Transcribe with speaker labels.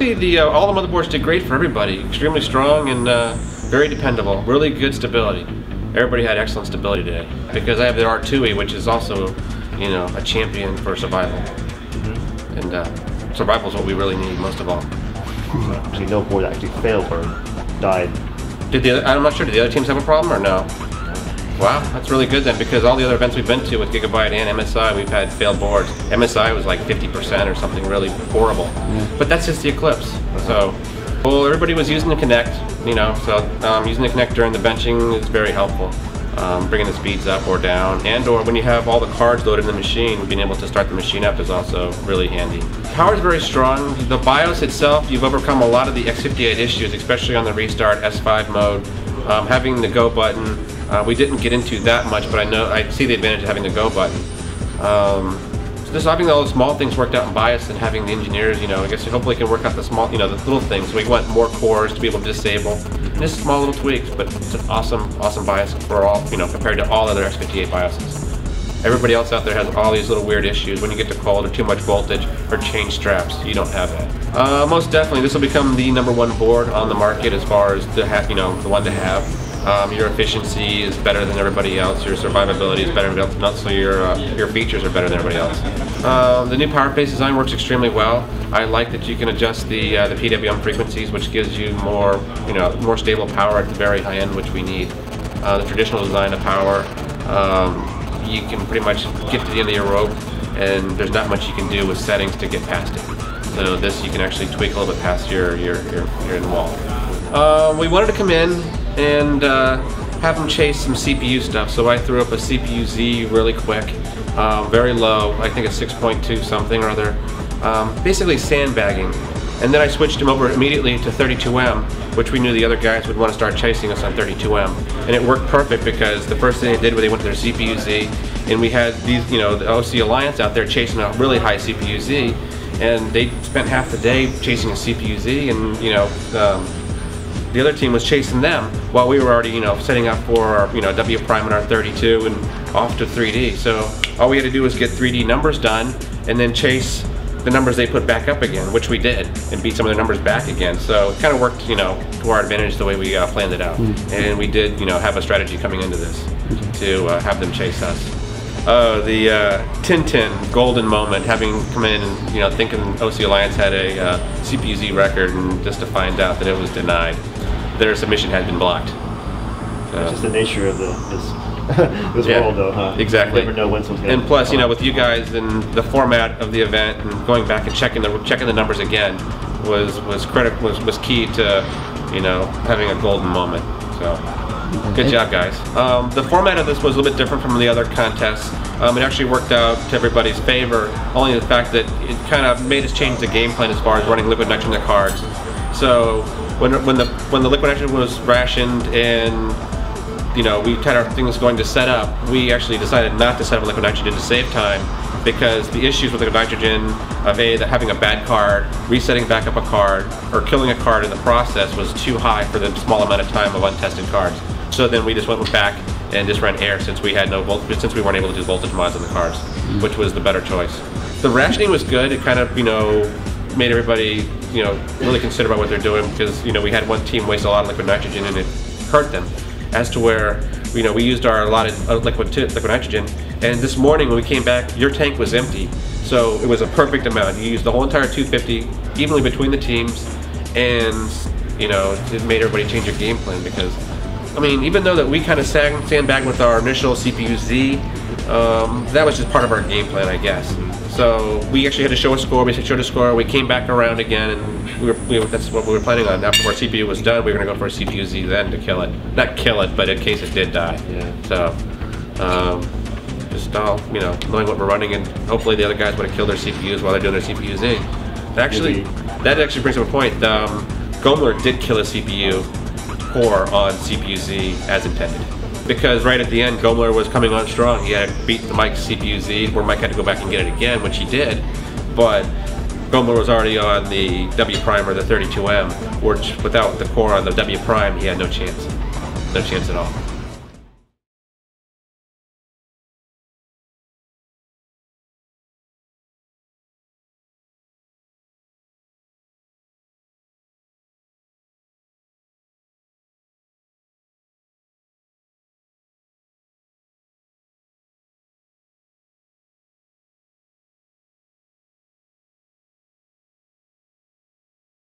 Speaker 1: All the motherboards did great for everybody. Extremely strong and very dependable. Really good stability. Everybody had excellent stability today. Because I have the R2E, which is also, you know, a champion for survival. And survival is what we really need most of all.
Speaker 2: So no board actually failed or died.
Speaker 1: I'm not sure. Did the other teams have a problem or no? Wow, that's really good then, because all the other events we've been to with Gigabyte and MSI, we've had failed boards. MSI was like 50% or something really horrible. But that's just the Eclipse. So, well, everybody was using the Kinect, you know, so using the Kinect during the benching is very helpful. Bringing the speeds up or down, and or when you have all the cards loaded in the machine, being able to start the machine up is also really handy. Power is very strong. The BIOS itself, you've overcome a lot of the X58 issues, especially on the restart S5 mode. Having the go button, we didn't get into that much, but I see the advantage of having the go button. So just having all the small things worked out in BIOS and having the engineers, you know, I guess hopefully can work out the small, you know, the little things. So we want more cores to be able to disable. Just small little tweaks, but it's an awesome BIOS for all, you know, compared to all other X58 BIOSes. Everybody else out there has all these little weird issues when you get to cold or too much voltage or change straps. You don't have that. Most definitely, this will become the #1 board on the market as far as the the one to have. Your efficiency is better than everybody else. Your survivability is better than everybody else. So your features are better than everybody else. The new power base design works extremely well. I like that you can adjust the PWM frequencies, which gives you more, you know, more stable power at the very high end, which we need. The traditional design of power, you can pretty much get to the end of your rope, and there's not much you can do with settings to get past it. So this you can actually tweak a little bit past your end wall. We wanted to come in and have them chase some CPU stuff, so I threw up a CPU-Z really quick, very low. I think it's 6.2 something or other. Basically sandbagging. And then I switched him over immediately to 32M, which we knew the other guys would want to start chasing us on 32M. And it worked perfect because the first thing they did was they went to their CPU-Z, and we had these, you know, the OC Alliance out there chasing a really high CPU-Z, and they spent half the day chasing a CPU-Z, and, you know, the other team was chasing them while we were already, you know, setting up for our, you know, W prime and our 32 and off to 3D. So all we had to do was get 3D numbers done and then chase the numbers they put back up again, which we did, and beat some of their numbers back again. So it kind of worked, you know, to our advantage the way we planned it out. And we did, you know, have a strategy coming into this to have them chase us. The Tintin golden moment, having come in and, you know, thinking OC Alliance had a CPU-Z record, and just to find out that it was denied. Their submission had been blocked. So.
Speaker 2: It's just the nature of this world, though, huh?
Speaker 1: Exactly.
Speaker 2: You never know when someone's going to.
Speaker 1: And plus, you know, with you guys and the format of the event and going back and checking the numbers again was key to, you know, having a golden moment. So, good job, guys. The format of this was a little bit different from the other contests. It actually worked out to everybody's favor, only the fact that it kind of made us change the game plan as far as running liquid nitrogen to cards. So when the liquid nitrogen was rationed and, you know, we had our things going to set up, we actually decided not to set up liquid nitrogen to save time, because the issues with liquid nitrogen of having a bad card, resetting back up a card, or killing a card in the process was too high for the small amount of time of untested cards. So then we just went back and just ran air, since we had no voltage, since we weren't able to do voltage mods on the cards, which was the better choice. The rationing was good. It kind of, you know, made everybody, you know, really consider about what they're doing, because, you know, we had one team waste a lot of liquid nitrogen and it hurt them. As to where, you know, we used our allotted liquid nitrogen, and this morning when we came back, your tank was empty. So it was a perfect amount. You used the whole entire 250 evenly between the teams, and, you know, it made everybody change their game plan, because, I mean, even though that we kind of sandbagged with our initial CPU-Z, that was just part of our game plan, I guess. So we actually had to show a score. We showed a score. We came back around again, and that's what we were planning on. After our CPU was done, we were going to go for a CPU-Z then to kill it. Not kill it, but in case it did die. Yeah. So just all, you know, knowing what we're running, and hopefully the other guys would have killed their CPUs while they're doing their CPU-Z. Actually, that actually brings up a point. Gomler did kill a CPU core on CPU-Z as intended. Because right at the end, Gomler was coming on strong. He had beat the Mike's CPU-Z, where Mike had to go back and get it again, which he did. But Gomler was already on the W prime or the 32M, which without the core on the W prime, he had no chance. No chance at all.